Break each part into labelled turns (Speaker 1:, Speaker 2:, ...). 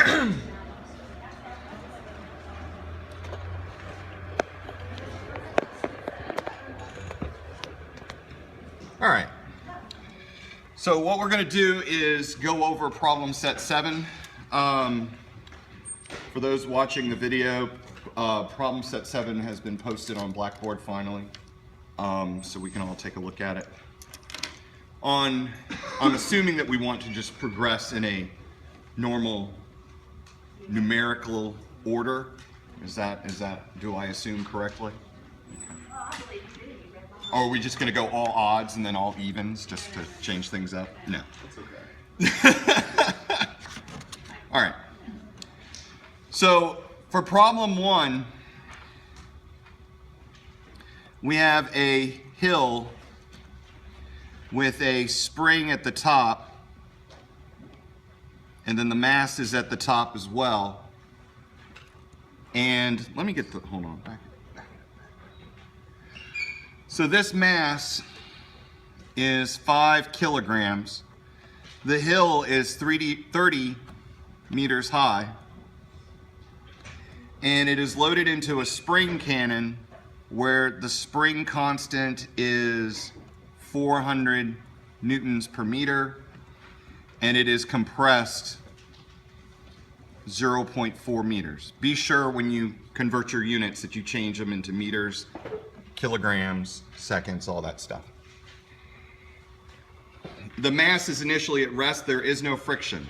Speaker 1: All right, so what we're going to do is go over problem set 7. For those watching the video, problem set 7 has been posted on Blackboard finally, so we can all take a look at it. I'm assuming that we want to just progress in a normal numerical order. Is that, do I assume correctly? Okay. Or are we just going to go all odds and then all evens just to change things up? No. That's okay. All right. So for problem 1, we have a hill with a spring at the top, and then the mass is at the top as well. And let me get the, hold on, back. So this mass is 5 kilograms. The hill is 30 meters high. And it is loaded into a spring cannon where the spring constant is 400 newtons per meter, and it is compressed 0.4 meters. Be sure when you convert your units that you change them into meters, kilograms, seconds, all that stuff. The mass is initially at rest. There is no friction.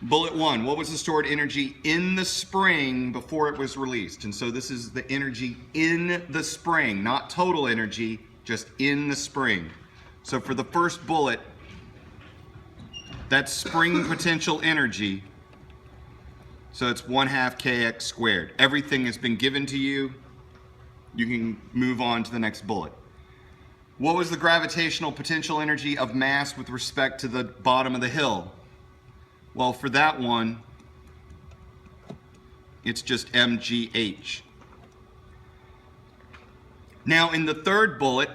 Speaker 1: Bullet 1, what was the stored energy in the spring before it was released? And so this is the energy in the spring, not total energy, just in the spring. So for the first bullet, that's spring potential energy. So it's 1/2 kx squared. Everything has been given to you. You can move on to the next bullet. What was the gravitational potential energy of mass with respect to the bottom of the hill? Well, for that one, it's just mgh. Now, in the third bullet,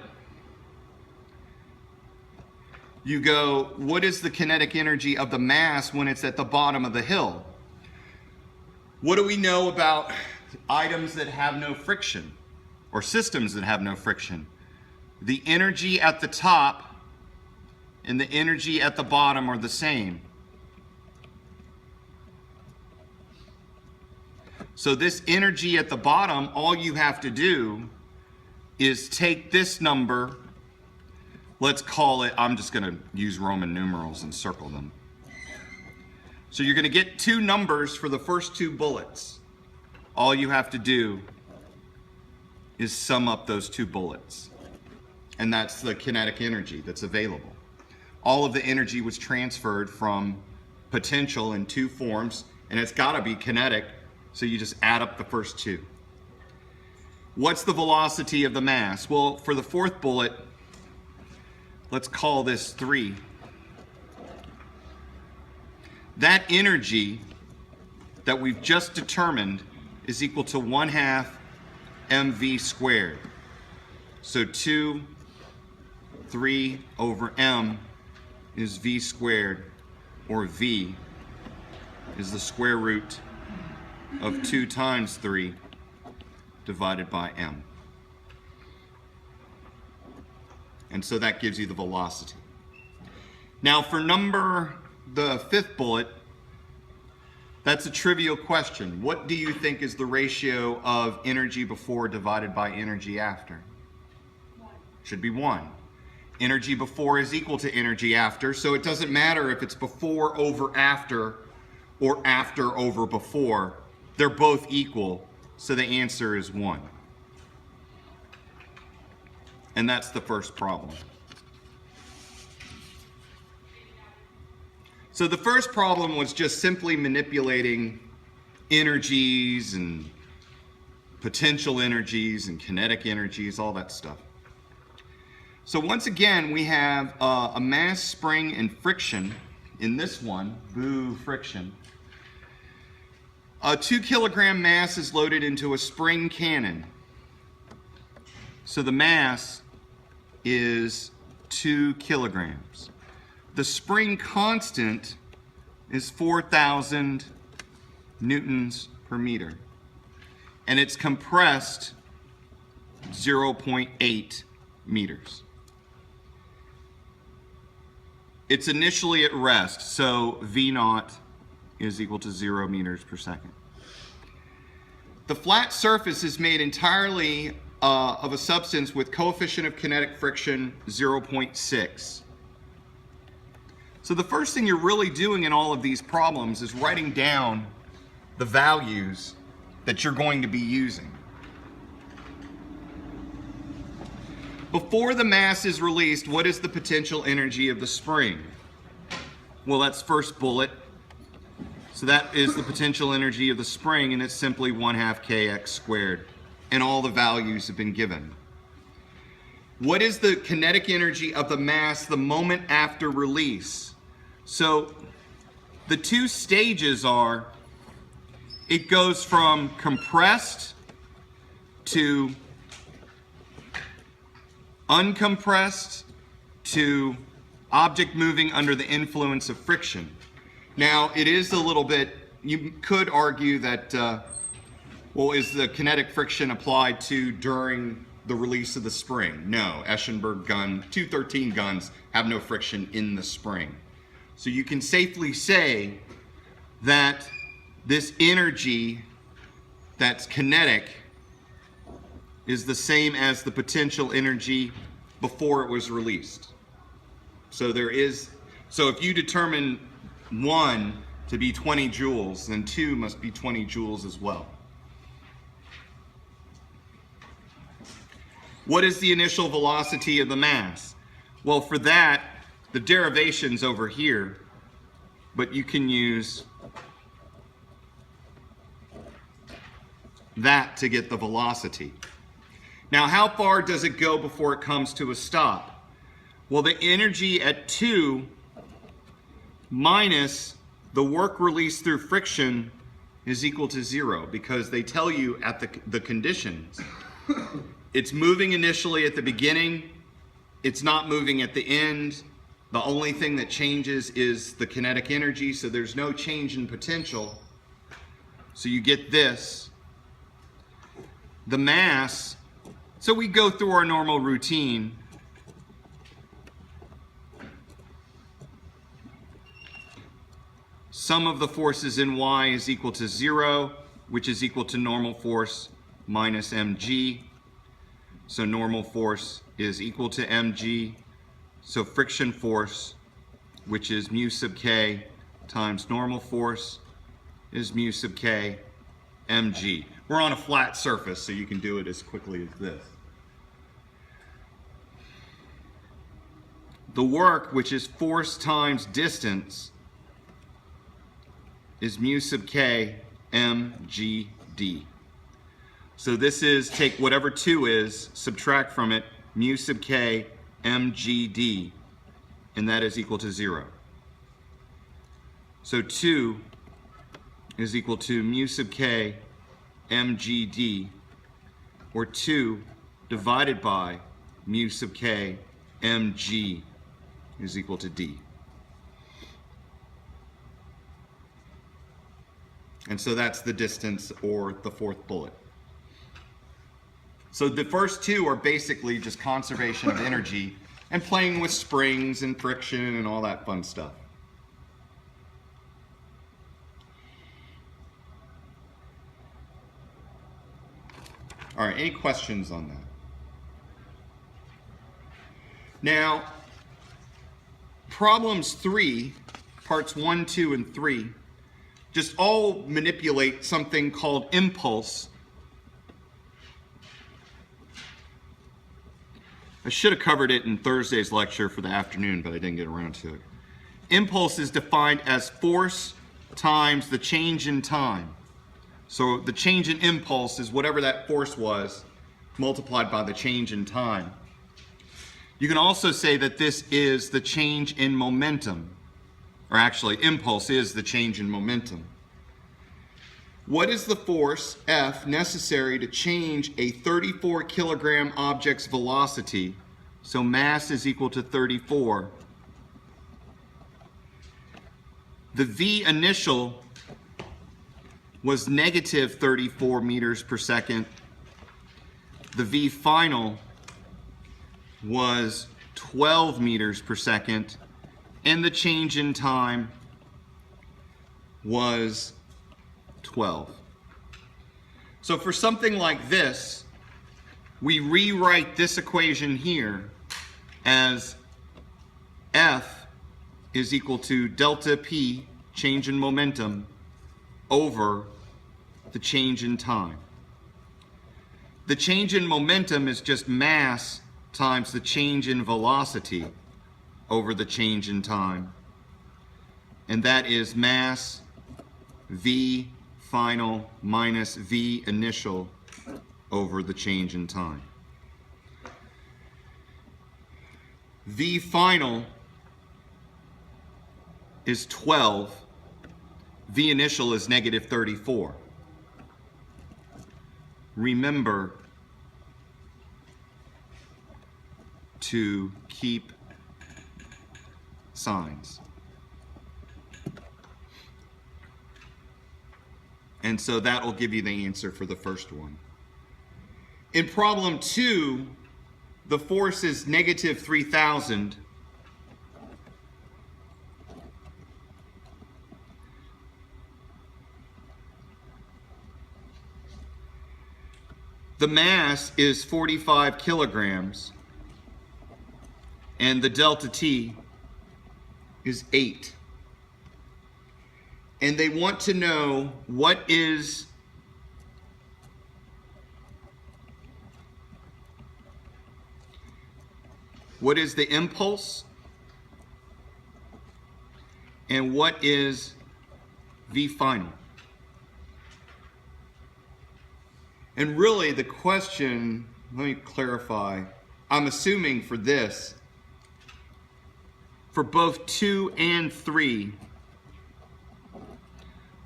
Speaker 1: you go, what is the kinetic energy of the mass when it's at the bottom of the hill? What do we know about items that have no friction, or systems that have no friction? The energy at the top and the energy at the bottom are the same. So this energy at the bottom, all you have to do is take this number, let's call it, I'm just going to use Roman numerals and circle them. So you're going to get 2 numbers for the first 2 bullets. All you have to do is sum up those 2 bullets. And that's the kinetic energy that's available. All of the energy was transferred from potential in 2 forms, and it's got to be kinetic. So you just add up the first 2. What's the velocity of the mass? Well, for the fourth bullet, let's call this 3. That energy that we've just determined is equal to 1/2 mv squared. So 2, 3 over m is v squared, or v is the square root of 2 times 3 divided by m. And so that gives you the velocity. Now for the 5th bullet, that's a trivial question. What do you think is the ratio of energy before divided by energy after? 1. Should be 1. Energy before is equal to energy after, so it doesn't matter if it's before over after or after over before. They're both equal, so the answer is 1. And that's the first problem. So the first problem was just simply manipulating energies and potential energies and kinetic energies, all that stuff. So once again, we have a mass, spring, and friction in this one, boo friction. A 2 kilogram mass is loaded into a spring cannon. So the mass is 2 kilograms. The spring constant is 4,000 newtons per meter. And it's compressed 0.8 meters. It's initially at rest, so V naught is equal to 0 meters per second. The flat surface is made entirely of a substance with coefficient of kinetic friction 0.6. So the first thing you're really doing in all of these problems is writing down the values that you're going to be using. Before the mass is released, what is the potential energy of the spring? Well, that's first bullet. So that is the potential energy of the spring, and it's simply 1/2 kx squared. And all the values have been given. What is the kinetic energy of the mass the moment after release? So the two stages are, it goes from compressed to uncompressed to object moving under the influence of friction. Now, it is a little bit, you could argue that, well, is the kinetic friction applied to during the release of the spring? No, Eschenberg gun, 213 guns have no friction in the spring. So you can safely say that this energy that's kinetic is the same as the potential energy before it was released. So if you determine 1 to be 20 joules, then 2 must be 20 joules as well. What is the initial velocity of the mass? Well, for that, the derivation's over here, but you can use that to get the velocity. Now, how far does it go before it comes to a stop? Well, the energy at 2 minus the work released through friction is equal to 0, because they tell you at the conditions. It's moving initially at the beginning, it's not moving at the end. The only thing that changes is the kinetic energy, so there's no change in potential. So you get this. The mass, so we go through our normal routine. Sum of the forces in y is equal to 0, which is equal to normal force minus mg. So normal force is equal to mg. So friction force, which is mu sub k times normal force, is mu sub k mg. We're on a flat surface, so you can do it as quickly as this. The work, which is force times distance, is mu sub k mgd. So this is, take whatever 2 is, subtract from it mu sub k mgd, and that is equal to 0. So 2 is equal to mu sub k mgd, or 2 divided by mu sub k mg is equal to d. And so that's the distance, or the 4th bullet. So the first 2 are basically just conservation of energy and playing with springs and friction and all that fun stuff. All right, any questions on that? Now, problems 3, parts 1, 2, and 3, just all manipulate something called impulse. I should have covered it in Thursday's lecture for the afternoon, but I didn't get around to it. Impulse is defined as force times the change in time. So the change in impulse is whatever that force was multiplied by the change in time. You can also say that this is the change in momentum, or actually impulse is the change in momentum. What is the force, F, necessary to change a 34 kilogram object's velocity? So mass is equal to 34. The V initial was negative 34 meters per second. The V final was 12 meters per second. And the change in time was 12. So for something like this, we rewrite this equation here as F is equal to delta P, change in momentum, over the change in time. The change in momentum is just mass times the change in velocity over the change in time. And that is mass V final minus V initial over the change in time. V final is 12. V initial is negative 34. Remember to keep signs. And so that will give you the answer for the first one. In problem 2, the force is negative 3,000. The mass is 45 kilograms. And the delta T is 8. And they want to know what is the impulse and what is V final. And really the question, let me clarify, I'm assuming for this, for both 2 and 3,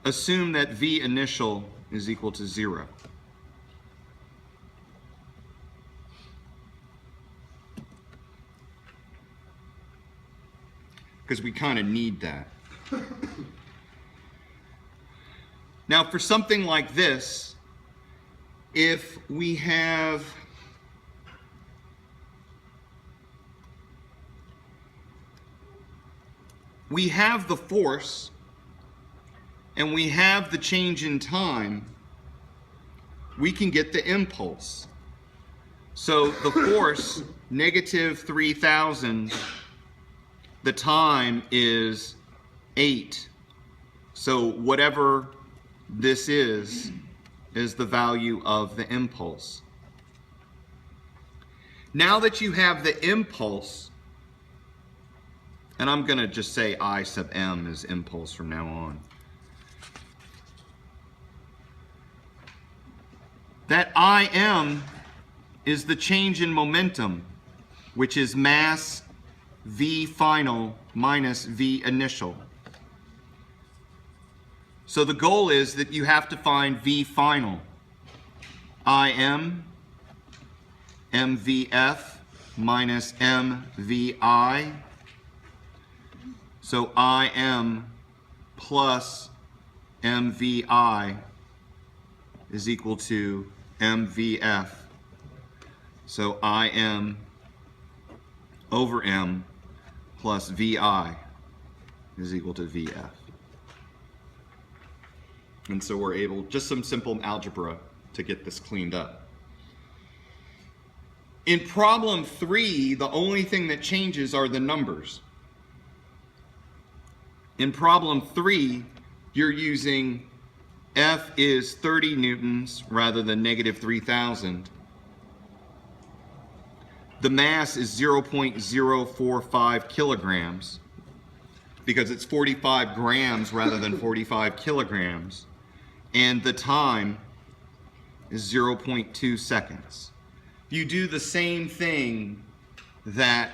Speaker 1: assume that V initial is equal to 0. Because we kind of need that. Now for something like this, if we have the force and we have the change in time, we can get the impulse. So the force, negative 3,000, the time is 8. So whatever this is the value of the impulse. Now that you have the impulse, and I'm going to just say I sub m is impulse from now on. That Im is the change in momentum, which is mass V final minus V initial. So the goal is that you have to find V final. Im mvf minus mvi. So Im plus mvi is equal to mvf. So Im over m plus vi is equal to vf. And so we're able, just some simple algebra to get this cleaned up. In problem 3, the only thing that changes are the numbers. In problem 3, you're using F is 30 newtons rather than negative 3,000. The mass is 0.045 kilograms because it's 45 grams rather than 45 kilograms. And the time is 0.2 seconds. You do the same thing that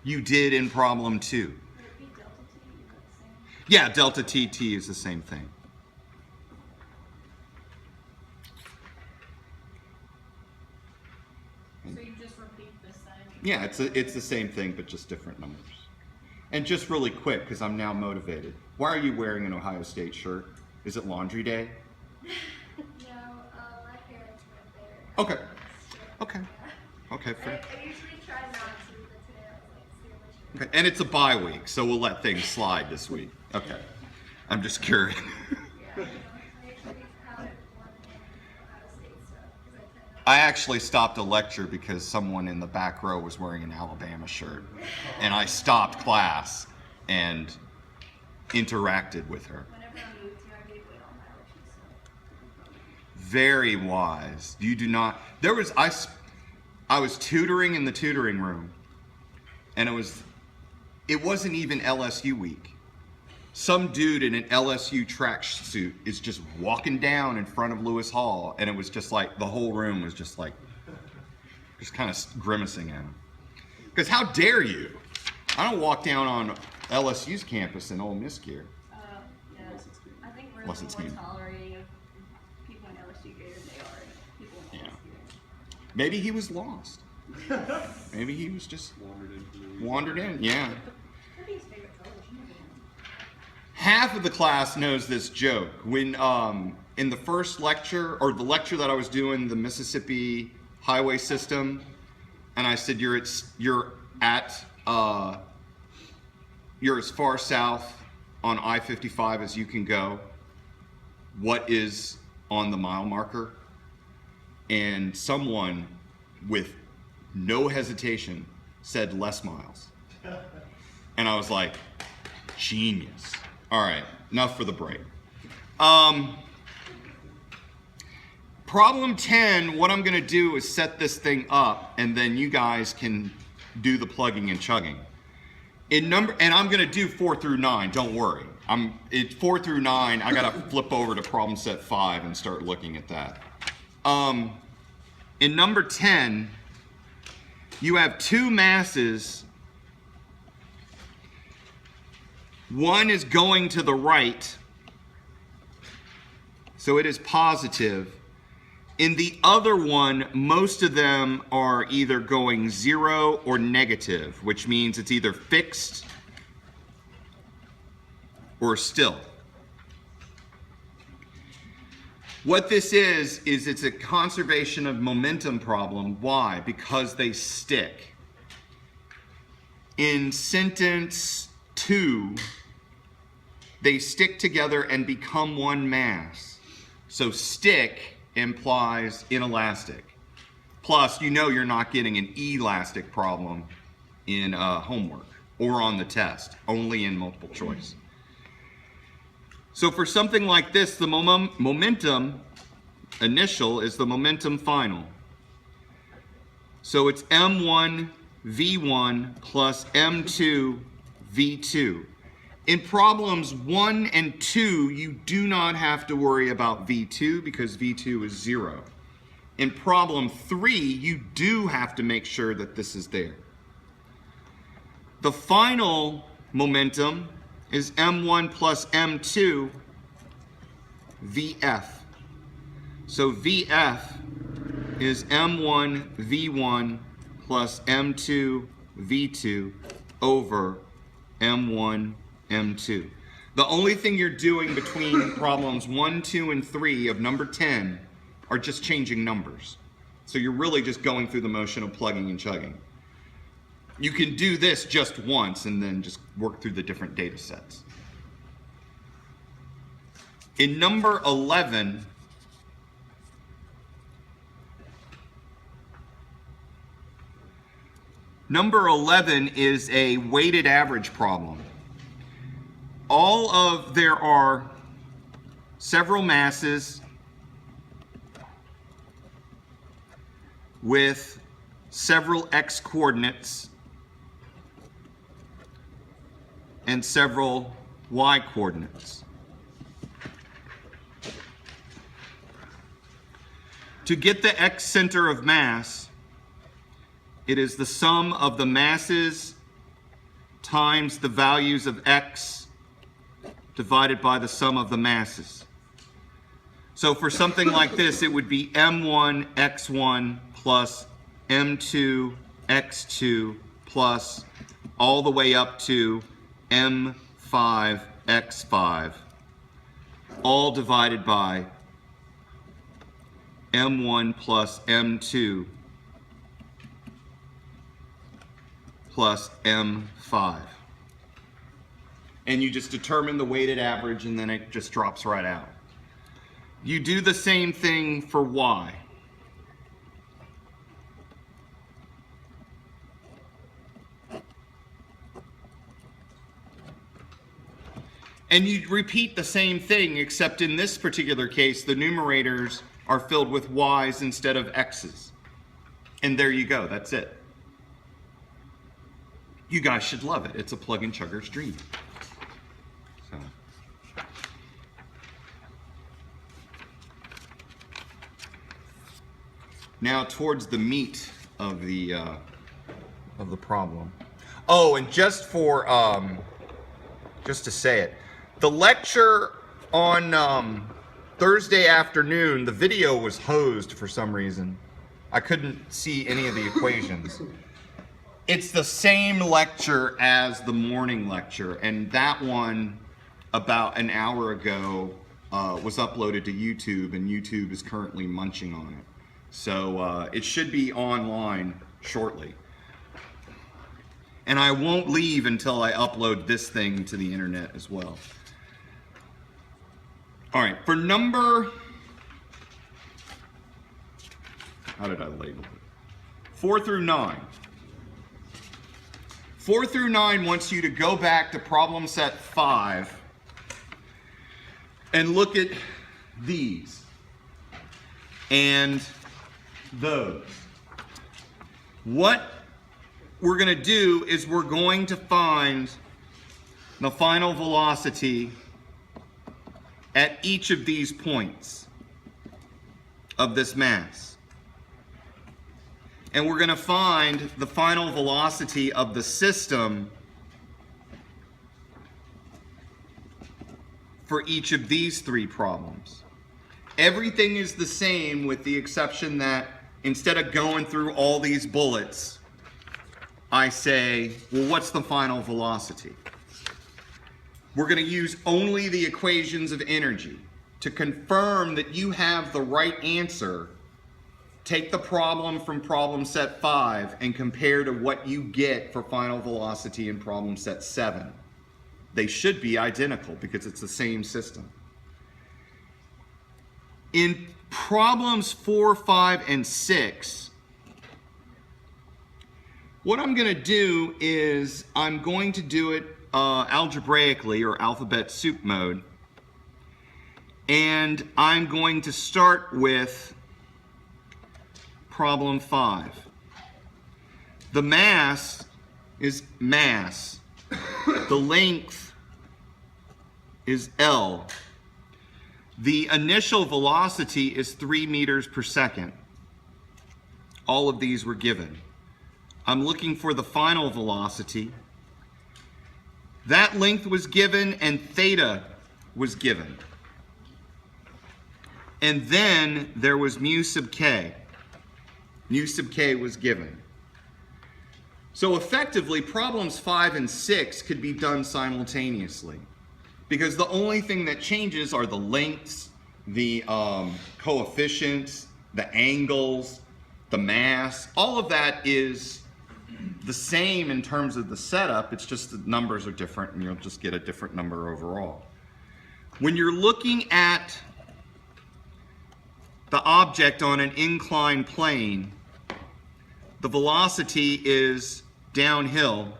Speaker 1: you did in problem 2. Yeah, delta TT is the same thing.
Speaker 2: So you just repeat the same?
Speaker 1: Yeah, it's the same thing, but just different numbers. And just really quick, because I'm now motivated. Why are you wearing an Ohio State shirt? Is it laundry day?
Speaker 2: No, my parents went there.
Speaker 1: Okay. Okay. Okay, fair.
Speaker 2: I usually try not to, but today I was like, seriously.
Speaker 1: Okay. And it's a bye week, so we'll let things slide this week. Okay. I'm just curious.
Speaker 2: Yeah, I usually have one in Ohio State stuff, because I tend to.
Speaker 1: I actually stopped a lecture because someone in the back row was wearing an Alabama shirt. And I stopped class and interacted with her.
Speaker 2: Whenever I'm moved here, I gave away all my allergies, so.
Speaker 1: Very wise. You do not. I was tutoring in the tutoring room, and it wasn't even LSU week. Some dude in an LSU track suit is just walking down in front of Lewis Hall, and it was just like the whole room was just like, just kind of grimacing at him. Because how dare you? I don't walk down on LSU's campus in Ole Miss gear.
Speaker 2: Yeah, I think we're a
Speaker 1: Less
Speaker 2: little
Speaker 1: than
Speaker 2: more tolerating of people in LSU gear than they are people in
Speaker 1: Yeah.
Speaker 2: LSU gear.
Speaker 1: Maybe he was lost. Maybe he was just wandered in. Yeah.
Speaker 2: That'd be his favorite color.
Speaker 1: Half of the class knows this joke. When in the first lecture, or the lecture that I was doing, the Mississippi highway system, and I said you're as far south on I-55 as you can go. What is on the mile marker? And someone with no hesitation said less miles. And I was like, genius. All right, enough for the break. Problem 10, what I'm gonna do is set this thing up, and then you guys can do the plugging and chugging. And I'm gonna do 4 through 9, don't worry. It's 4 through 9, I gotta flip over to problem set 5 and start looking at that. In number 10, you have two masses. One is going to the right, so it is positive. In the other one, most of them are either going 0 or negative, which means it's either fixed or still. What this is it's a conservation of momentum problem. Why? Because they stick. In sentence 2, they stick together and become one mass. So stick implies inelastic. Plus, you know you're not getting an elastic problem in homework or on the test, only in multiple choice. So for something like this, the momentum initial is the momentum final. So it's M1 V1 plus M2 V2. In problems 1 and 2, you do not have to worry about V2 because V2 is 0. In problem 3, you do have to make sure that this is there. The final momentum is M1 plus M2 VF. So VF is M1 V1 plus M2 V2 over M1 M2. The only thing you're doing between problems 1, 2, and 3 of number 10 are just changing numbers. So you're really just going through the motion of plugging and chugging. You can do this just once and then just work through the different data sets. In number 11, number 11 is a weighted average problem. There are several masses with several x coordinates and several y coordinates. To get the x center of mass, it is the sum of the masses times the values of x divided by the sum of the masses. So for something like this, it would be M1 x1 plus M2 x2 plus all the way up to M5X5, all divided by M1 plus M2 plus M5. And you just determine the weighted average, and then it just drops right out. You do the same thing for Y. And you repeat the same thing, except in this particular case, the numerators are filled with Y's instead of X's. And there you go, that's it. You guys should love it. It's a plug-in chugger's dream. So. Now towards the meat of the problem. Oh, and just for just to say it, the lecture on Thursday afternoon, the video was hosed for some reason. I couldn't see any of the equations. It's the same lecture as the morning lecture, and that one about an hour ago was uploaded to YouTube, and YouTube is currently munching on it. So it should be online shortly. And I won't leave until I upload this thing to the internet as well. All right, for number, how did I label it? 4 through 9. 4 through 9 wants you to go back to problem set 5 and look at these and those. What we're going to do is we're going to find the final velocity at each of these points of this mass. And we're going to find the final velocity of the system for each of these three problems. Everything is the same with the exception that instead of going through all these bullets, I say, well, what's the final velocity? We're going to use only the equations of energy. To confirm that you have the right answer, take the problem from problem set 5 and compare to what you get for final velocity in problem set 7. They should be identical because it's the same system. In problems 4, 5, and 6, what I'm going to do is I'm going to do it algebraically, or alphabet soup mode, and I'm going to start with problem 5. The mass is mass. The length is L. The initial velocity is 3 meters per second. All of these were given. I'm looking for the final velocity. That length was given and theta was given. And then there was mu sub k. Mu sub k was given. So effectively, problems 5 and 6 could be done simultaneously because the only thing that changes are the lengths, the coefficients, the angles, the mass. All of that is the same in terms of the setup. It's just the numbers are different and you'll just get a different number overall. When you're looking at the object on an inclined plane, the velocity is downhill.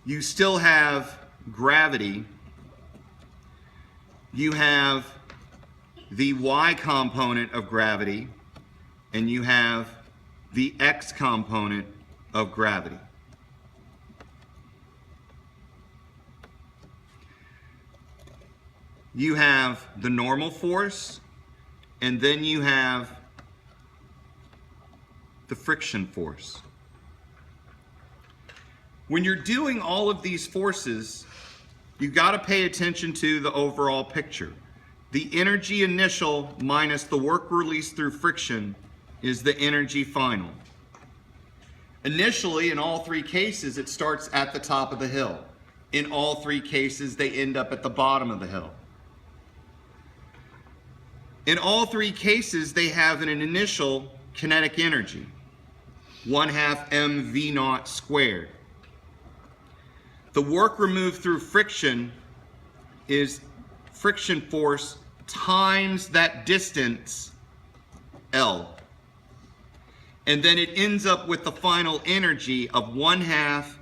Speaker 1: You still have gravity. You have the y component of gravity, and you have the x component of gravity. You have the normal force, and then you have the friction force. When you're doing all of these forces, you got to pay attention to the overall picture. The energy initial minus the work released through friction is the energy final. Initially, in all three cases, it starts at the top of the hill. In all three cases, they end up at the bottom of the hill. In all three cases, they have an initial kinetic energy, 1/2 mv0 squared. The work removed through friction is friction force times that distance, L. And then it ends up with the final energy of 1/2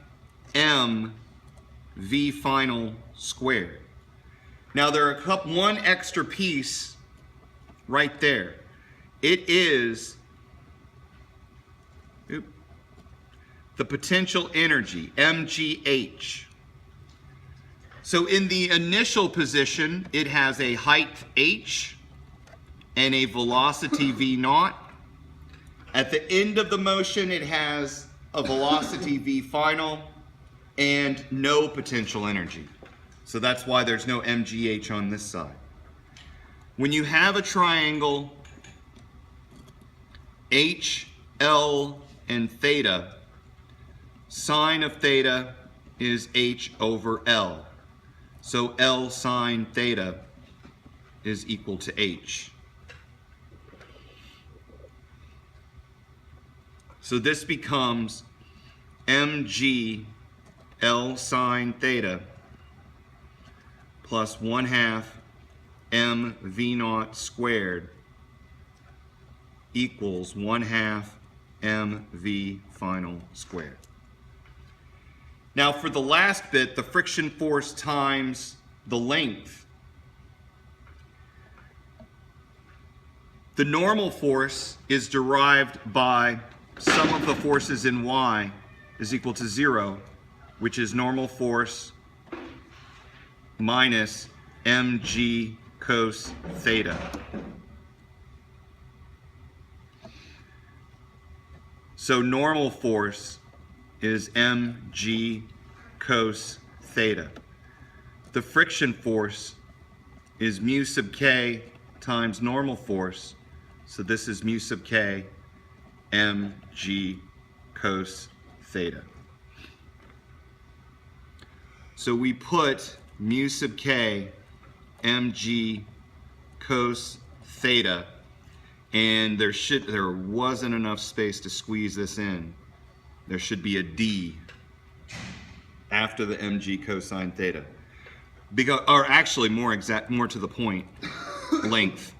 Speaker 1: mv final squared. Now there are one extra piece right there. It is the potential energy, mgh. So in the initial position, it has a height h and a velocity v0. At the end of the motion, it has a velocity v final and no potential energy. So that's why there's no mgh on this side. When you have a triangle, h, l, and theta, sine of theta is h over l. So L sine theta is equal to h. So this becomes mg L sine theta plus 1/2 mv0 squared equals 1/2 mv final squared. Now for the last bit, the friction force times the length. The normal force is derived by sum of the forces in y is equal to 0, which is normal force minus mg cos theta. So normal force is mg cos theta. The friction force is mu sub k times normal force. So this is mu sub k mg cos theta. So we put mu sub k mg cos theta, and there wasn't enough space to squeeze this in. There should be a d after the mg cosine theta. Or actually more to the point, length.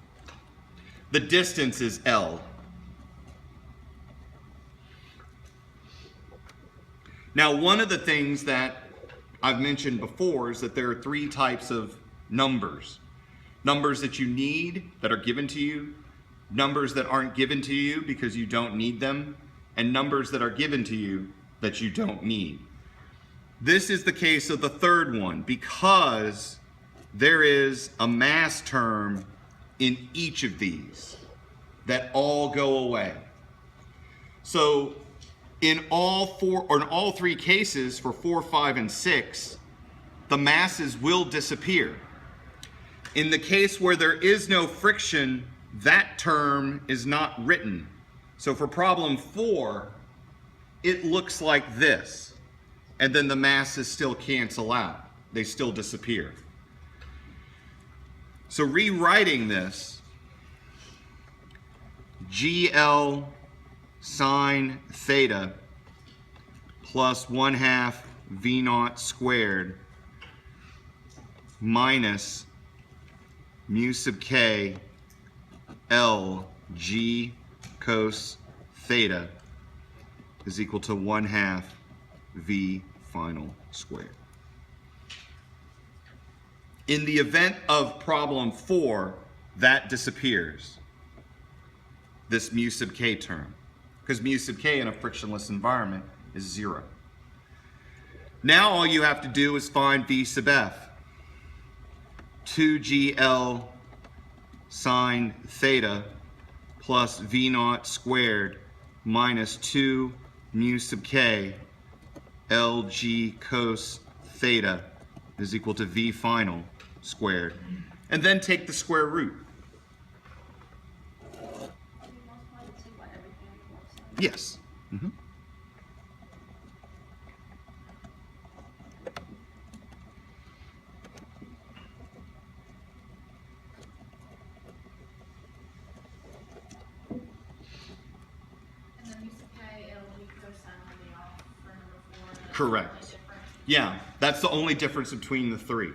Speaker 1: The distance is L. Now, one of the things that I've mentioned before is that there are three types of numbers. Numbers that you need, that are given to you, numbers that aren't given to you because you don't need them, and numbers that are given to you that you don't need. This is the case of the third one because there is a mass term in each of these that all go away. So in all three cases for 4, 5, and 6, the masses will disappear. In the case where there is no friction, that term is not written. So for problem 4, it looks like this. And then the masses still cancel out. They still disappear. So rewriting this, GL sine theta plus 1/2 V0 squared minus mu sub k L G cos theta is equal to 1/2 V final squared. In the event of problem 4, that disappears, this mu sub k term, because mu sub k in a frictionless environment is 0. Now all you have to do is find V sub f. 2GL sine theta plus V0 squared minus 2 mu sub k LG cos theta is equal to V final squared. And then take the square root. Yes. Correct. Yeah, that's the only difference between the three.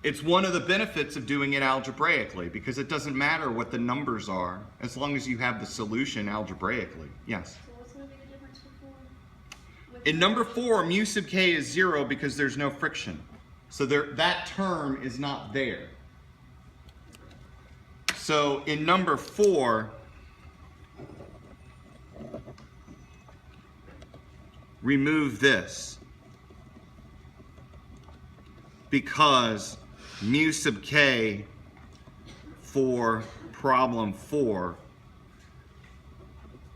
Speaker 1: It's one of the benefits of doing it algebraically, because it doesn't matter what the numbers are as long as you have the solution algebraically. Yes?
Speaker 2: So what's going to be the difference with
Speaker 1: In number 4, mu sub k is 0 because there's no friction. So that term is not there. So in number 4, remove this because mu sub k for problem 4,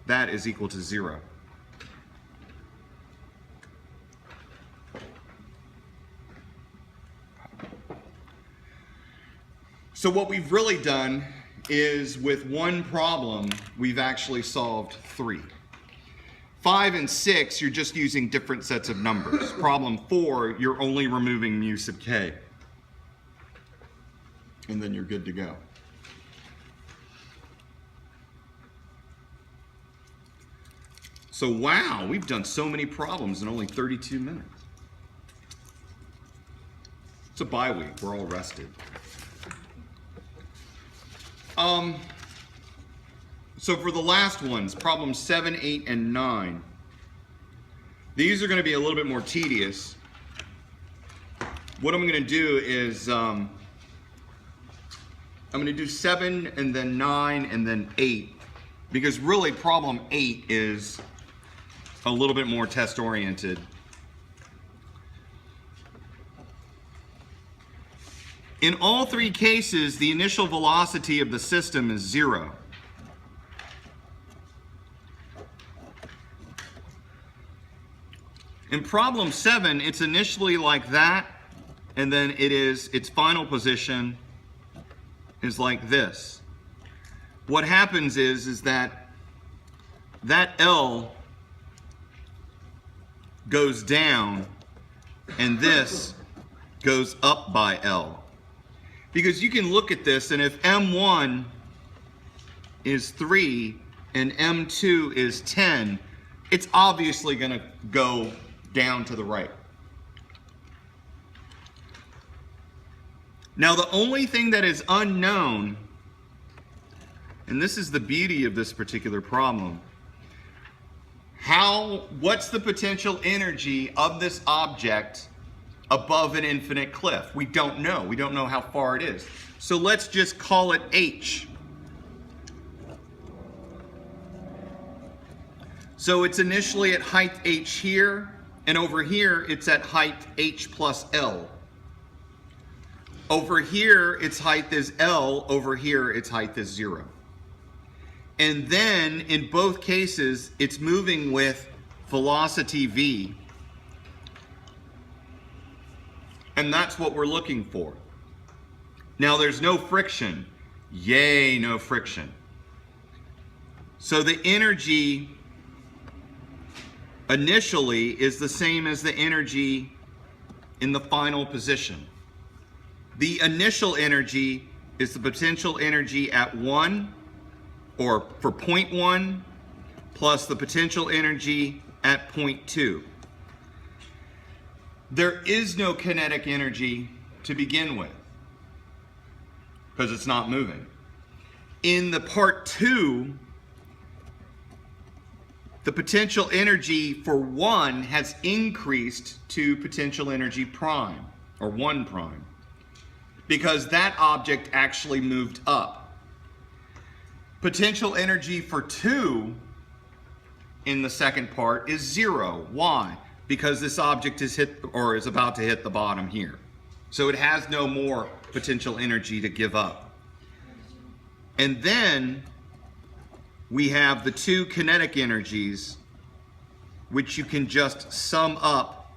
Speaker 1: that is equal to 0. So what we've really done is with one problem, we've actually solved 3. 5 and 6, you're just using different sets of numbers. Problem 4, you're only removing mu sub k. And then you're good to go. So wow, we've done so many problems in only 32 minutes. It's a bye week, we're all rested. So for the last ones, problems 7, 8, and 9, these are going to be a little bit more tedious. What I'm going to do is I'm going to do 7 and then 9 and then 8, because really problem 8 is a little bit more test oriented. In all 3 cases, the initial velocity of the system is 0. In problem 7, it's initially like that, and then its final position is like this. What happens is that L goes down, and this goes up by L. Because you can look at this, and if M1 is 3 and M2 is 10, it's obviously going to go down to the right. Now the only thing that is unknown, and this is the beauty of this particular problem, what's the potential energy of this object above an infinite cliff? We don't know. We don't know how far it is. So let's just call it H. So it's initially at height H here, and over here it's at height H plus L. Over here its height is L, over here its height is 0. And then in both cases it's moving with velocity v. And that's what we're looking for. Now there's no friction. Yay, no friction. So the energy initially is the same as the energy in the final position. The initial energy is the potential energy at 1, or for point 1, plus the potential energy at point 2. There is no kinetic energy to begin with, because it's not moving. In the part 2, the potential energy for 1 has increased to potential energy prime, or 1 prime, because that object actually moved up. Potential energy for 2 in the second part is 0. Why? Because this object is about to hit the bottom here. So it has no more potential energy to give up. And then we have the 2 kinetic energies, which you can just sum up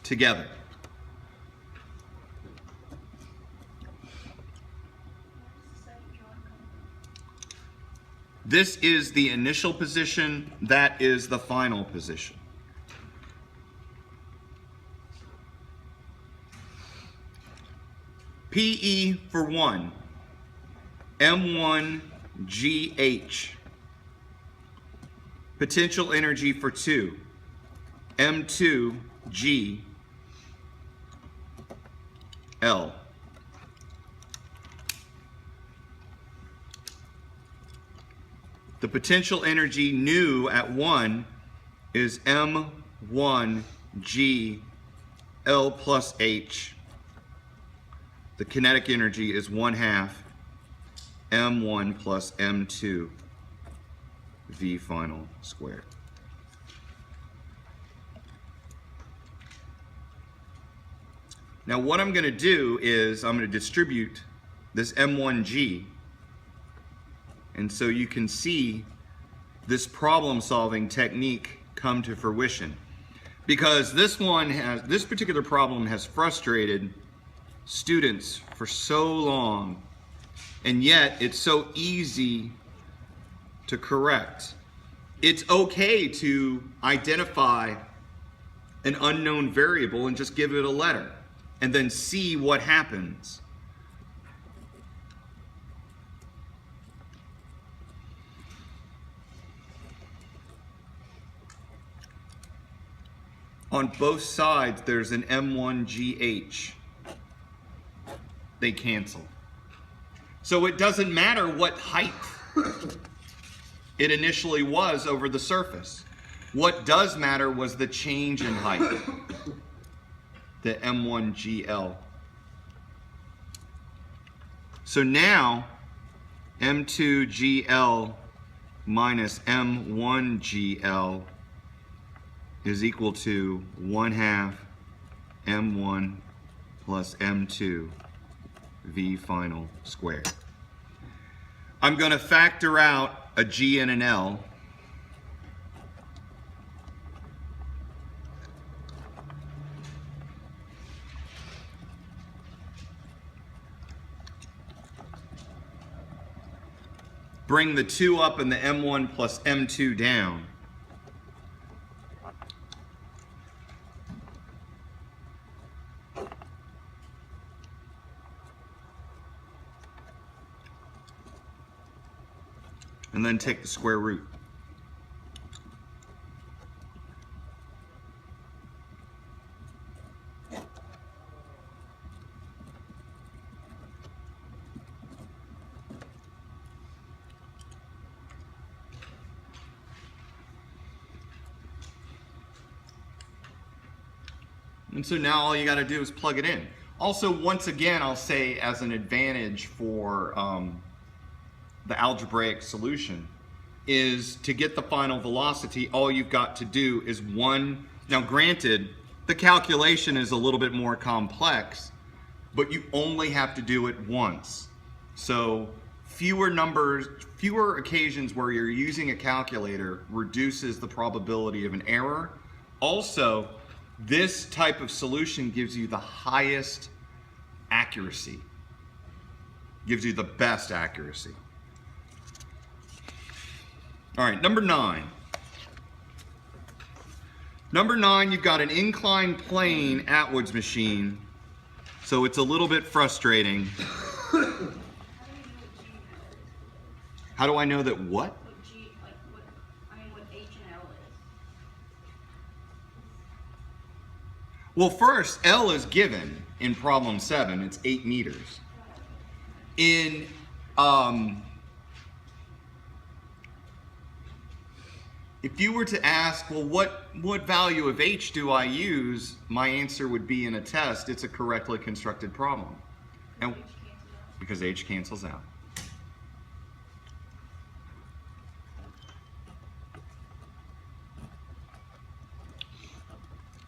Speaker 1: together. This is the initial position, that is the final position. PE for 1, M1GH. Potential energy for 2, M2GL. The potential energy nu at 1 is M1GL plus H. The kinetic energy is 1/2 M1 plus M2 V final squared. Now what I'm going to do is I'm going to distribute this M1G, and so you can see this problem solving technique come to fruition, because this particular problem has frustrated students for so long, and yet it's so easy to correct. It's okay to identify an unknown variable and just give it a letter and then see what happens. On both sides, there's an M1GH. They cancel. So it doesn't matter what height it initially was over the surface. What does matter was the change in height, the M1GL. So now, M2GL minus M1GL is equal to 1/2 M1 plus M2 V final squared. I'm going to factor out a G and an L. Bring the 2 up and the M1 plus M2 down. And then take the square root. And so now all you got to do is plug it in. Also, once again, I'll say as an advantage for the algebraic solution is to get the final velocity, all you've got to do is one. Now granted, the calculation is a little bit more complex, but you only have to do it once. So fewer occasions where you're using a calculator reduces the probability of an error. Also, this type of solution gives you the highest accuracy, gives you the best accuracy. All right, number 9. Number 9, you've got an inclined plane Atwood's machine, so it's a little bit frustrating. How do I know that what?
Speaker 2: What G, like what, what H and L is.
Speaker 1: Well, first, L is given in problem 7. It's 8 meters. In if you were to ask, well, what value of H do I use? My answer would be in a test, it's a correctly constructed problem. And because H cancels out.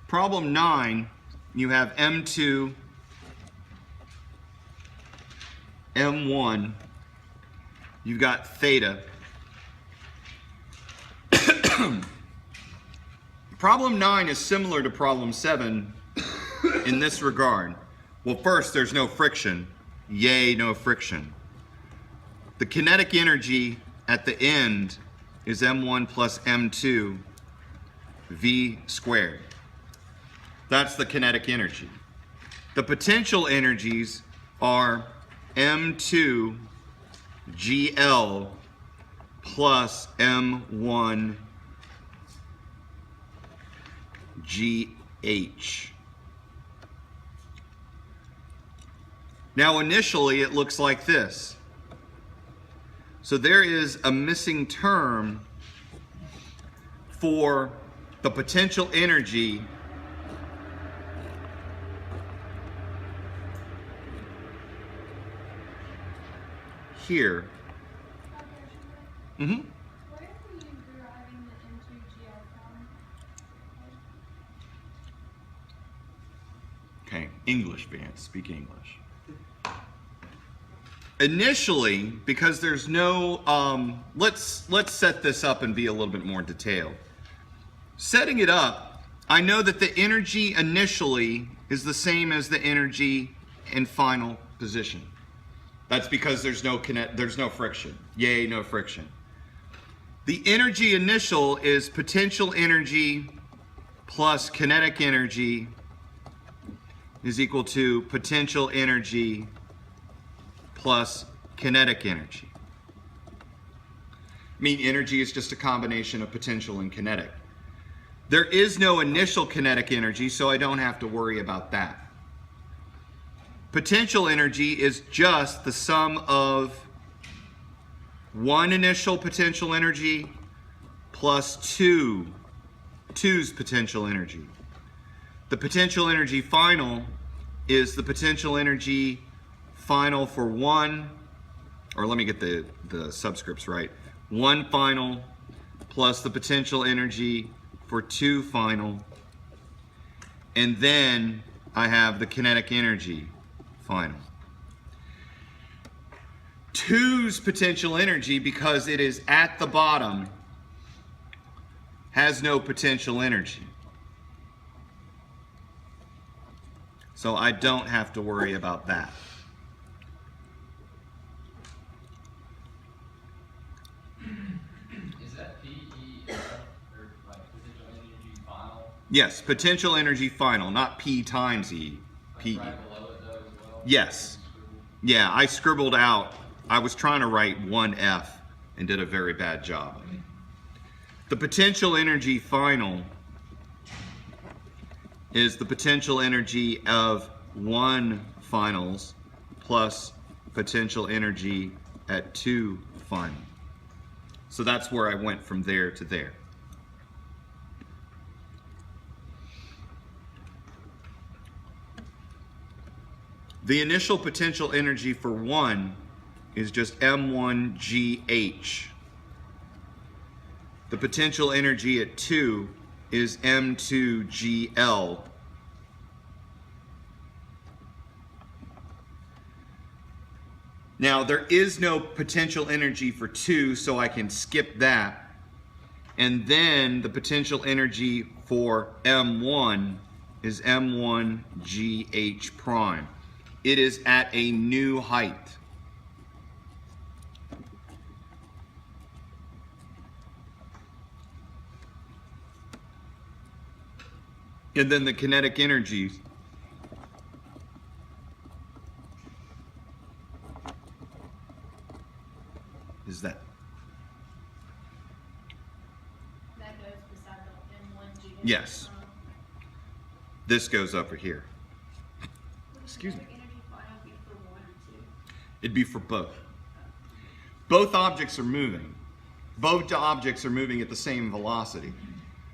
Speaker 1: Problem 9, you have M2, M1, you've got theta. Problem 9 is similar to problem 7 in this regard. Well, first, there's no friction. Yay, no friction. The kinetic energy at the end is M1 plus M2 V squared. That's the kinetic energy. The potential energies are M2 GL plus M1 GH. Now initially it looks like this. So there is a missing term for the potential energy here.
Speaker 2: Where are you deriving the M2GL from?
Speaker 1: Okay, English, Vance, speak English. Initially, because there's no, let's set this up and be a little bit more detailed. Setting it up, I know that the energy initially is the same as the energy in final position. That's because there's no friction. Yay, no friction. The energy initial is potential energy plus kinetic energy is equal to potential energy plus kinetic energy. I mean, energy is just a combination of potential and kinetic. There is no initial kinetic energy, so I don't have to worry about that. Potential energy is just the sum of one initial potential energy plus two's potential energy. The potential energy final is the potential energy final for one, or let me get the subscripts right. One final plus the potential energy for two final. And then I have the kinetic energy final. Two's potential energy, because it is at the bottom, has no potential energy. So I don't have to worry about that.
Speaker 3: Is that PEF, or like potential energy final?
Speaker 1: Yes, potential energy final, not P times E. PE.
Speaker 3: Right below it though as well?
Speaker 1: Yes. Yeah, I scribbled out, I was trying to write 1F and did a very bad job. The potential energy final is the potential energy of one finals plus potential energy at two final. So that's where I went from there to there. The initial potential energy for one is just M1GH. The potential energy at two is M2GL. Now there is no potential energy for two, so I can skip that. And then the potential energy for M1 is M1GH prime. It is at a new height. And then the kinetic energy is that.
Speaker 2: That goes beside the M1GH.
Speaker 1: Yes. This goes over here. Excuse me.
Speaker 2: Energy final be for 1 or 2?
Speaker 1: It'd be for both. Both objects are moving. Both objects are moving at the same velocity.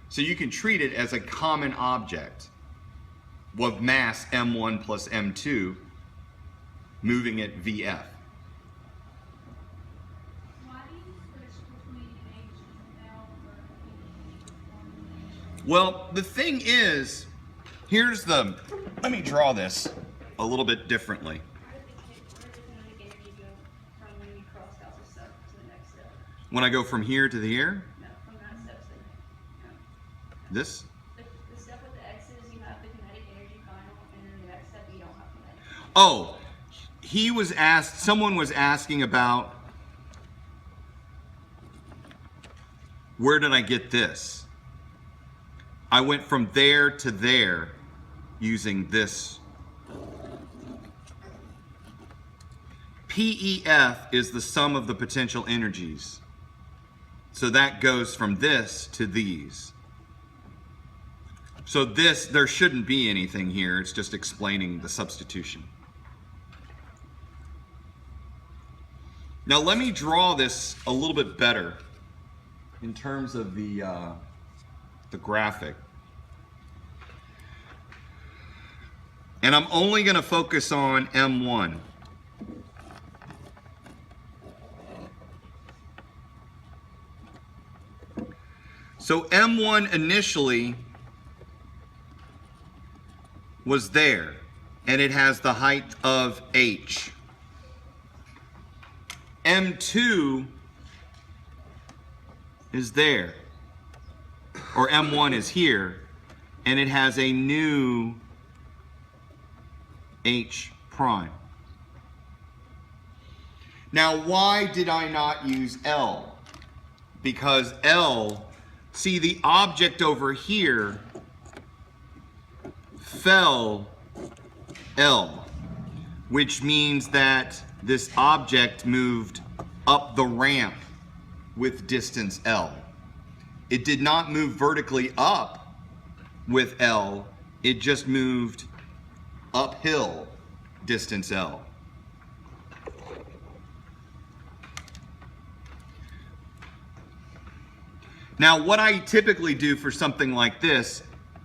Speaker 1: So you can treat it as a common object with mass M1 plus M2 moving at VF.
Speaker 2: Why do you switch between H and L for PE?
Speaker 1: Well, the thing is, let me draw this a little bit differently.
Speaker 2: Where did the kinetic energy go from when we crossed out the step to the next step?
Speaker 1: When I go from here to here,
Speaker 2: No, from that step to the
Speaker 1: this,
Speaker 2: The step with the X's, you have the kinetic energy final, and then the next step you don't have kinetic.
Speaker 1: oh, someone was asking about, where did I get this? I went from there to there using this. PEF is the sum of the potential energies. So that goes from this to these. So this, there shouldn't be anything here. It's just explaining the substitution. Now let me draw this a little bit better in terms of the graphic. And I'm only going to focus on M1. So M1 initially was there, and it has the height of h. M2 is there, or M1 is here, and it has a new h prime. Now, why did I not use L? Because L, see, the object over here fell L, which means that this object moved up the ramp with distance L. It did not move vertically up with L, it just moved uphill distance L. Now, what I typically do for something like this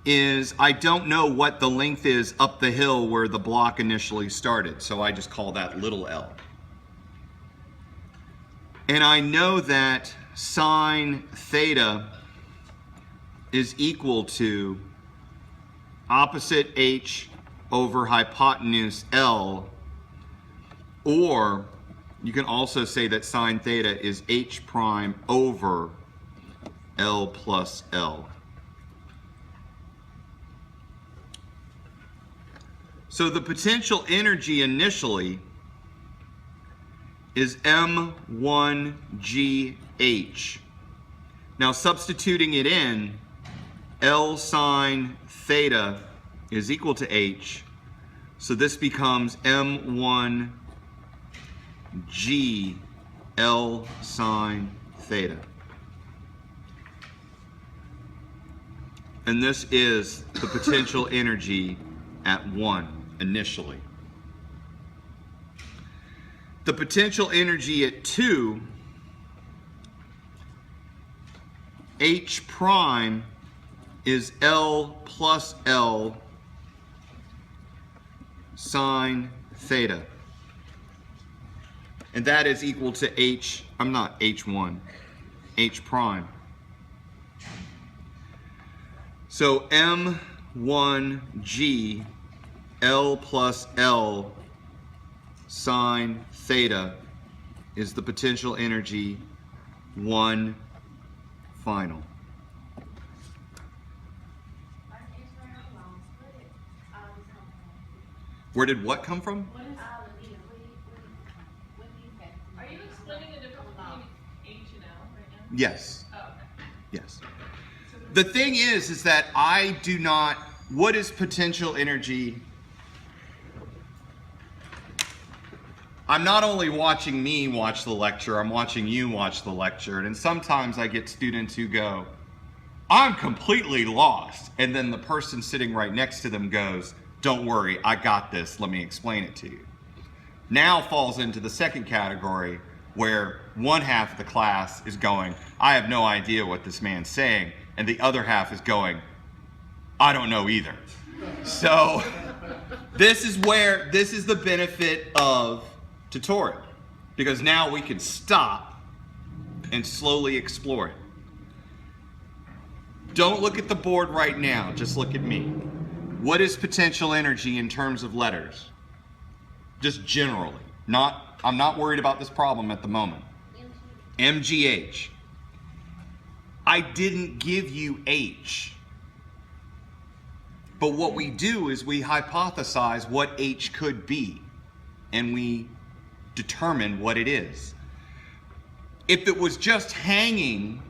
Speaker 1: is I don't know what the length is up the hill where the block initially started, so I just call that little l. And I know that sine theta is equal to opposite h over hypotenuse L, or you can also say that sine theta is h prime over L plus L. So the potential energy initially is M1GH. Now substituting it in, L sine theta is equal to H. So this becomes M1G L sine theta. And this is the potential energy at 1 initially. The potential energy at 2, H prime is L plus L sine theta. And that is equal to H1, H prime. So M1G L plus L sine theta is the potential energy 1 final. Where did what come from?
Speaker 4: Are you explaining the difference between H and L right now?
Speaker 1: Yes.
Speaker 4: Oh, okay.
Speaker 1: Yes. The thing is that I do not, what is potential energy? I'm not only watching me watch the lecture, I'm watching you watch the lecture, and sometimes I get students who go, I'm completely lost, and then the person sitting right next to them goes, don't worry, I got this, let me explain it to you. Now falls into the second category where one half of the class is going, I have no idea what this man's saying, and the other half is going, I don't know either. So this is the benefit of tutorial, because now we can stop and slowly explore it. Don't look at the board right now, just look at me. What is potential energy in terms of letters? Just generally. I'm not worried about this problem at the moment. MGH. I didn't give you H. But what we do is we hypothesize what H could be, and we determine what it is. If it was just hanging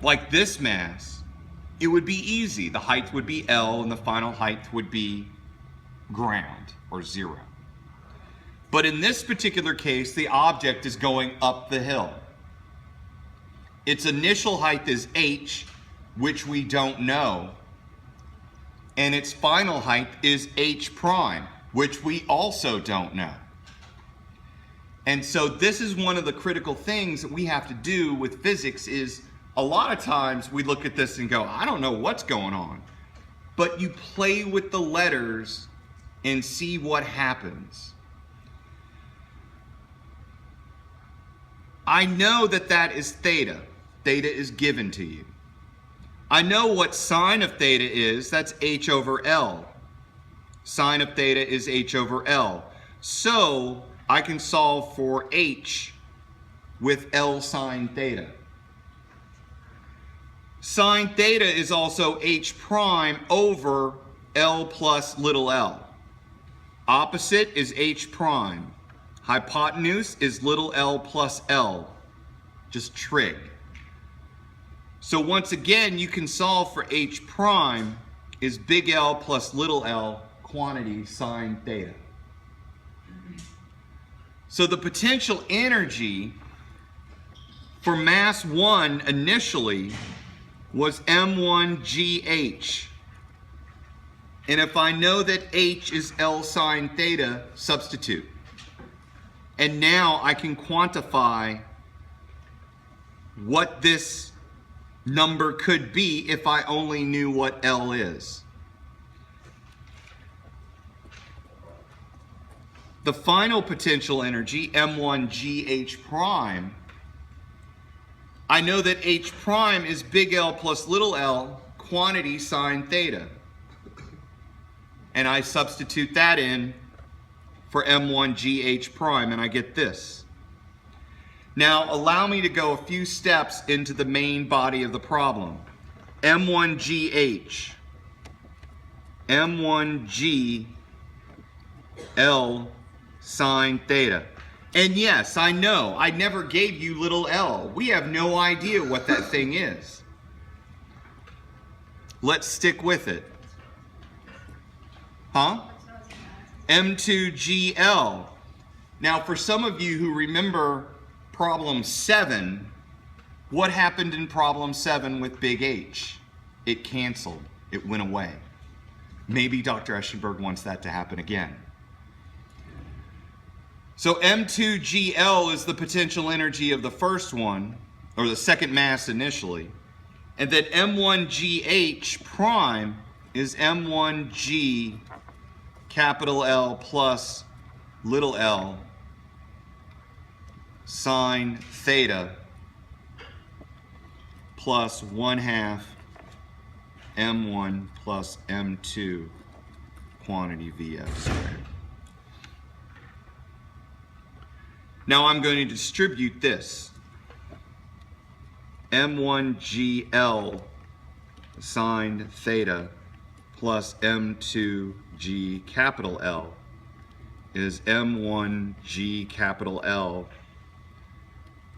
Speaker 1: like this mass, it would be easy. The height would be L and the final height would be ground or 0. But in this particular case, the object is going up the hill. Its initial height is H, which we don't know. and its final height is h prime, which we also don't know. And so this is one of the critical things that we have to do with physics is a lot of times we look at this and go, I don't know what's going on. But you play with the letters and see what happens. I know that that is theta. Theta is given to you. I know what sine of theta is. That's h over L. Sine of theta is h over L. So I can solve for h with L sine theta. Sine theta is also h prime over L plus little l. Opposite is h prime. Hypotenuse is little l plus l. Just trig. So once again, you can solve for h prime is big L plus little l quantity sine theta. So the potential energy for mass 1 initially was m1gh. And if I know that h is L sine theta, substitute. And now I can quantify what this number could be if I only knew what L is. The final potential energy, m1gh prime, I know that h prime is big L plus little l quantity sine theta. And I substitute that in for m1gh prime and I get this. Now allow me to go a few steps into the main body of the problem. m1gh, m1g L sine theta. And yes, I know, I never gave you little l. We have no idea what that thing is. Let's stick with it. Huh? M2GL. Now for some of you who remember problem 7, what happened in problem 7 with big H? It canceled. It went away. Maybe Dr. Eschenberg wants that to happen again. So M2GL is the potential energy of the first one, or the second mass initially, and that M1GH prime is M1G capital L plus little l sine theta plus 1/2 m1 plus m2 quantity Vf squared. Now I'm going to distribute this. M1GL sine theta plus M2G capital L is M1G capital L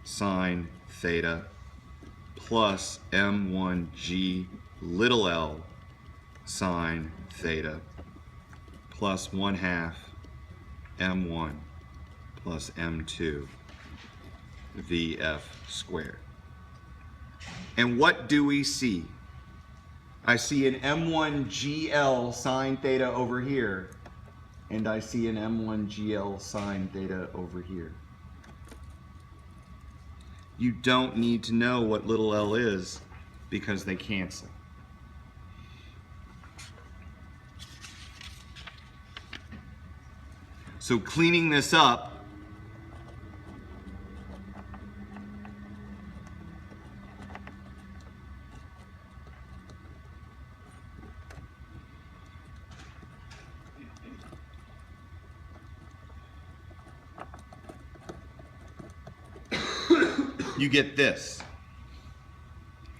Speaker 1: sine theta plus M1G little l sine theta plus 1/2 M1 plus M2 Vf squared. And what do we see? I see an M1GL sine theta over here, and I see an M1GL sine theta over here. You don't need to know what little l is because they cancel. So cleaning this up, you get this.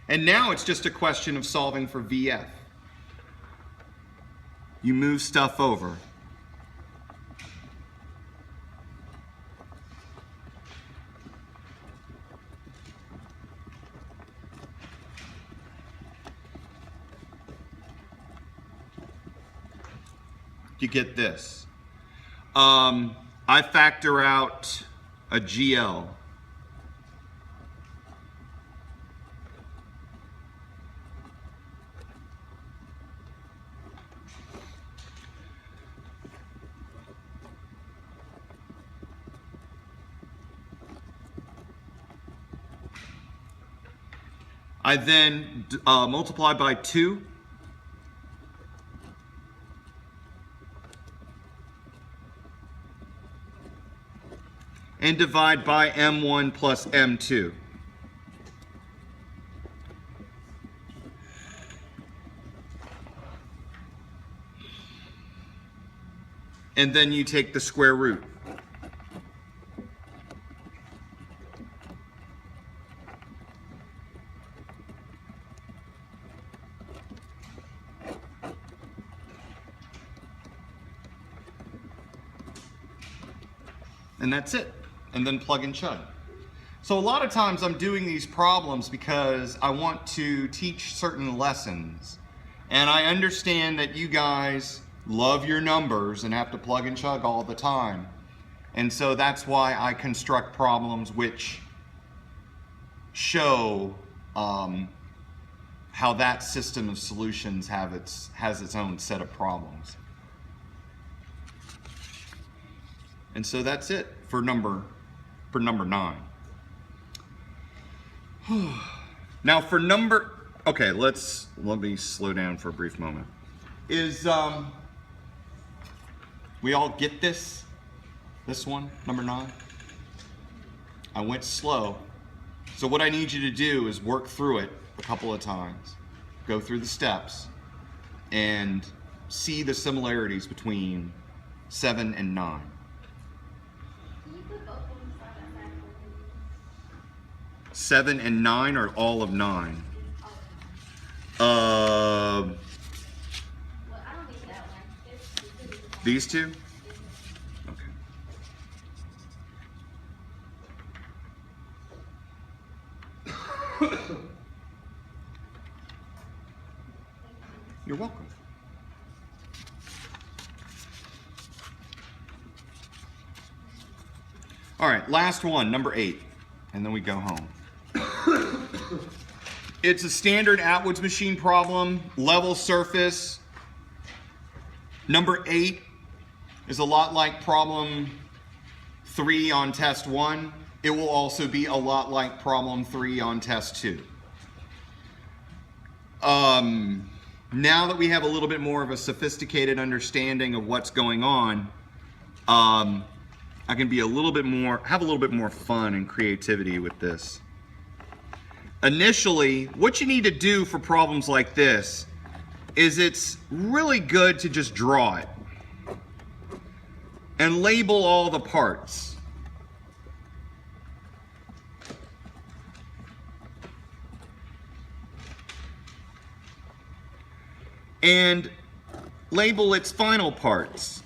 Speaker 1: And now it's just a question of solving for Vf. You move stuff over. You get this. I factor out a GL. I then multiply by 2. And divide by M1 plus M2. And then you take the square root. And that's it. And then plug and chug. So a lot of times I'm doing these problems because I want to teach certain lessons. And I understand that you guys love your numbers and have to plug and chug all the time. And so that's why I construct problems which show how that system of solutions has its own set of problems. And so that's it for number 9. Now for okay, let me slow down for a brief moment. We all get this one, number 9? I went slow. So what I need you to do is work through it a couple of times, go through the steps, and see the similarities between 7 and 9.
Speaker 2: Can you put both of them side by side for me?
Speaker 1: 7 and 9 or all of 9?
Speaker 2: Well, I don't need that one. It's
Speaker 1: These two? Okay. You're welcome. All right, last one, number 8, and then we go home. It's a standard Atwood's machine problem, level surface. Number 8 is a lot like problem 3 on test 1. It will also be a lot like problem 3 on test 2. Now that we have a little bit more of a sophisticated understanding of what's going on, I can be have a little bit more fun and creativity with this. Initially, what you need to do for problems like this is it's really good to just draw it and label all the parts. And label its final parts.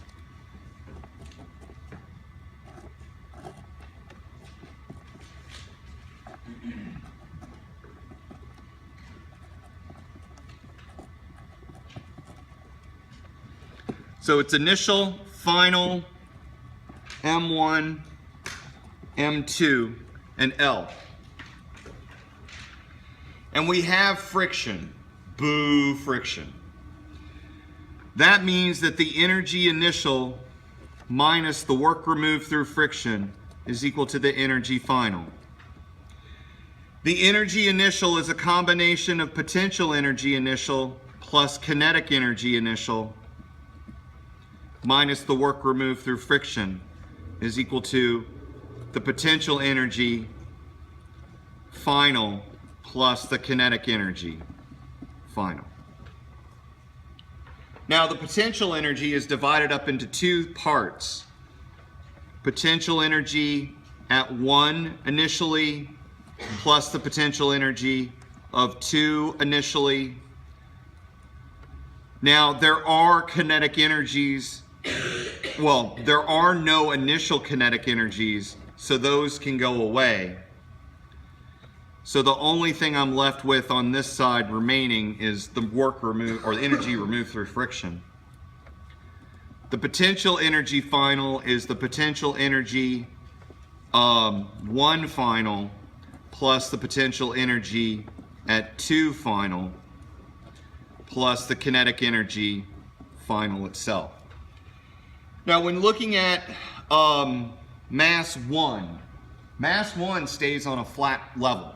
Speaker 1: So it's initial, final, M1, M2, and L. And we have friction. Boo, friction. That means that the energy initial minus the work removed through friction is equal to the energy final. The energy initial is a combination of potential energy initial plus kinetic energy initial minus the work removed through friction is equal to the potential energy final plus the kinetic energy final. Now the potential energy is divided up into 2 parts. Potential energy at 1 initially plus the potential energy of 2 initially. Now there are kinetic energies. Well, there are no initial kinetic energies, so those can go away. So the only thing I'm left with on this side remaining is the work removed, or the energy removed through friction. The potential energy final is the potential energy 1 final plus the potential energy at 2 final plus the kinetic energy final itself. Now when looking at mass 1 stays on a flat level.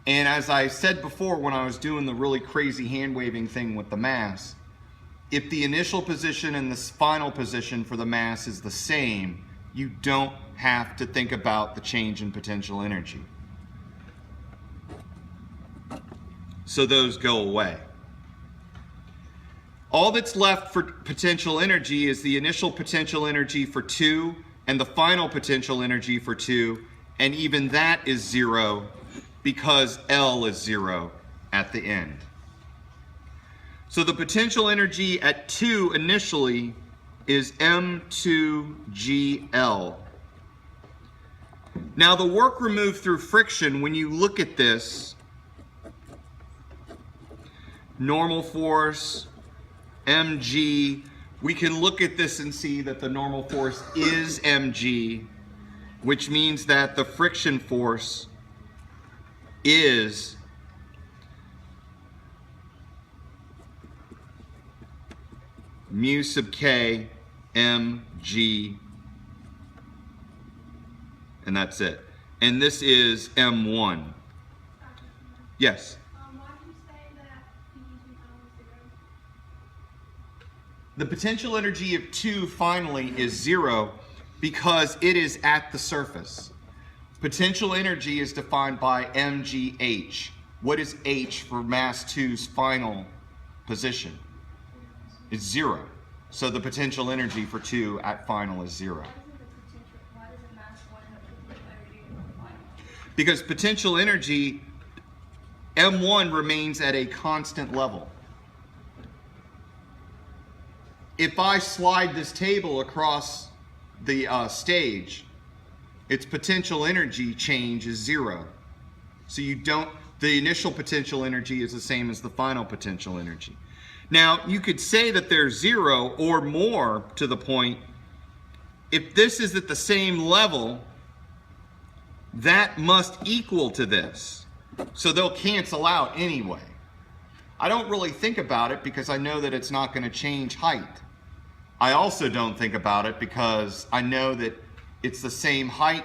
Speaker 1: And as I said before when I was doing the really crazy hand waving thing with the mass, if the initial position and the final position for the mass is the same, you don't have to think about the change in potential energy. So those go away. All that's left for potential energy is the initial potential energy for 2 and the final potential energy for 2, and even that is 0 because L is 0 at the end. So the potential energy at 2 initially is M2GL. Now the work removed through friction, when you look at this, normal force, mg, we can look at this and see that the normal force is mg, which means that the friction force is mu sub k mg, and that's it. And this is m1. Yes?
Speaker 2: Why do you say that PE2 is 0?
Speaker 1: The potential energy of 2 finally is 0 because it is at the surface. Potential energy is defined by mgh. What is h for mass 2's final position? It's 0. So the potential energy for 2 at final is 0.
Speaker 2: Why does the mass 1 have potential energy in the final?
Speaker 1: Because potential energy, m1 remains at a constant level. If I slide this table across the stage, its potential energy change is 0. So the initial potential energy is the same as the final potential energy. Now, you could say that there's 0 or more to the point, if this is at the same level, that must equal to this. So they'll cancel out anyway. I don't really think about it because I know that it's not going to change height. I also don't think about it because I know that it's the same height.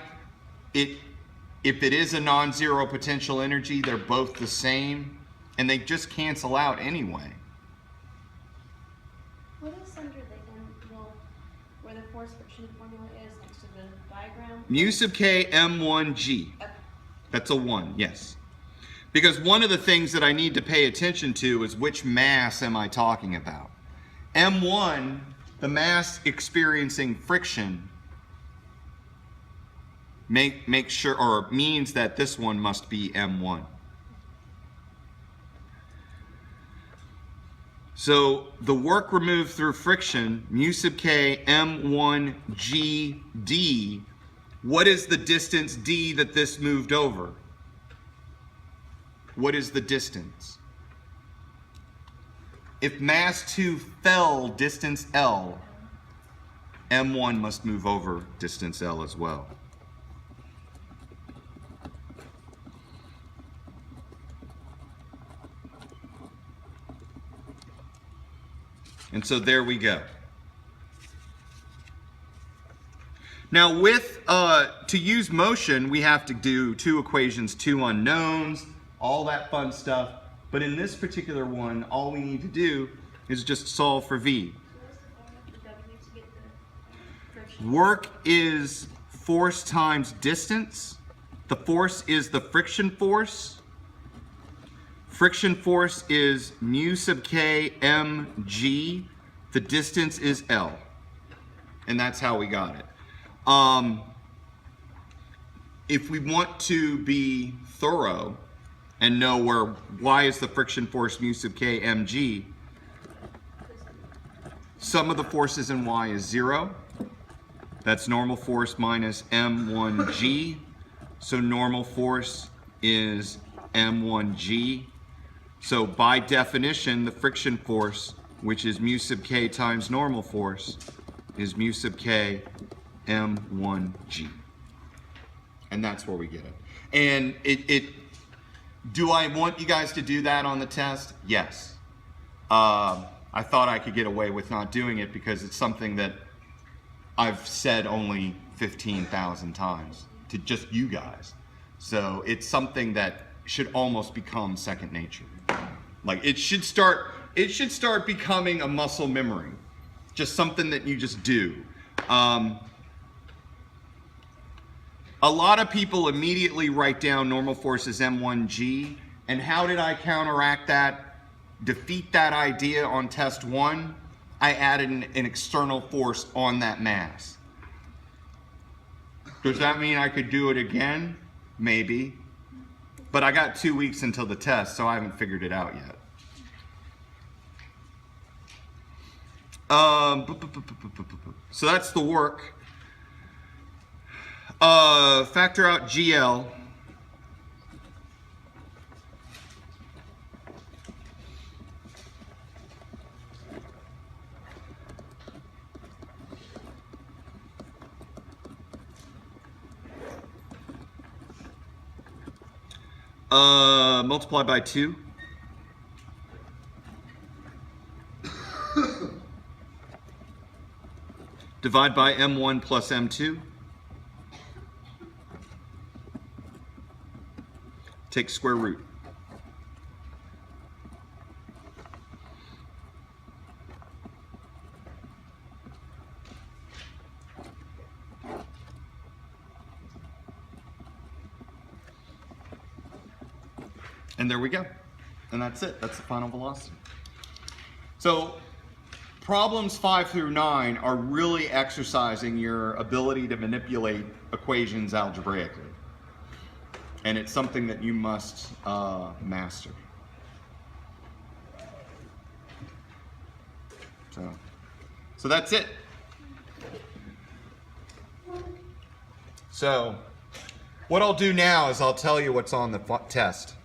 Speaker 1: If it is a non-zero potential energy, they're both the same, and they just cancel out anyway.
Speaker 5: What is under the little, where the force friction formula is next to the diagram?
Speaker 1: Mu sub k m1g. That's a 1, yes. Because one of the things that I need to pay attention to is which mass am I talking about. M1, the mass experiencing friction, make sure, or means that this one must be M1. So the work removed through friction, mu sub k m1 d, what is the distance d that this moved over? What is the distance? If mass 2 fell distance L, m1 must move over distance L as well. And so there we go. Now to use motion, we have to do 2 equations, 2 unknowns, all that fun stuff. But in this particular one, all we need to do is just solve for V. Work is force times distance. The force is the friction force. Friction force is mu sub k mg. The distance is L. And that's how we got it. If we want to be thorough and know why is the friction force mu sub k mg, sum of the forces in y is 0. That's normal force minus m1g. So normal force is m1g. So by definition, the friction force, which is mu sub k times normal force, is mu sub k m1g. And that's where we get it. And do I want you guys to do that on the test? Yes. I thought I could get away with not doing it because it's something that I've said only 15,000 times to just you guys. So it's something that should almost become second nature. Like it should start becoming a muscle memory, just something that you just do. A lot of people immediately write down normal force as m1g, and how did I counteract that, defeat that idea on test 1? I added an external force on that mass. Does that mean I could do it again? Maybe. But I got 2 weeks until the test, so I haven't figured it out yet. So that's the work. Factor out GL. Multiply by 2. Divide by m1 plus m2. Take square root. And there we go. And that's it. That's the final velocity. So problems 5 through 9 are really exercising your ability to manipulate equations algebraically. And it's something that you must master. So that's it. So what I'll do now is I'll tell you what's on the test.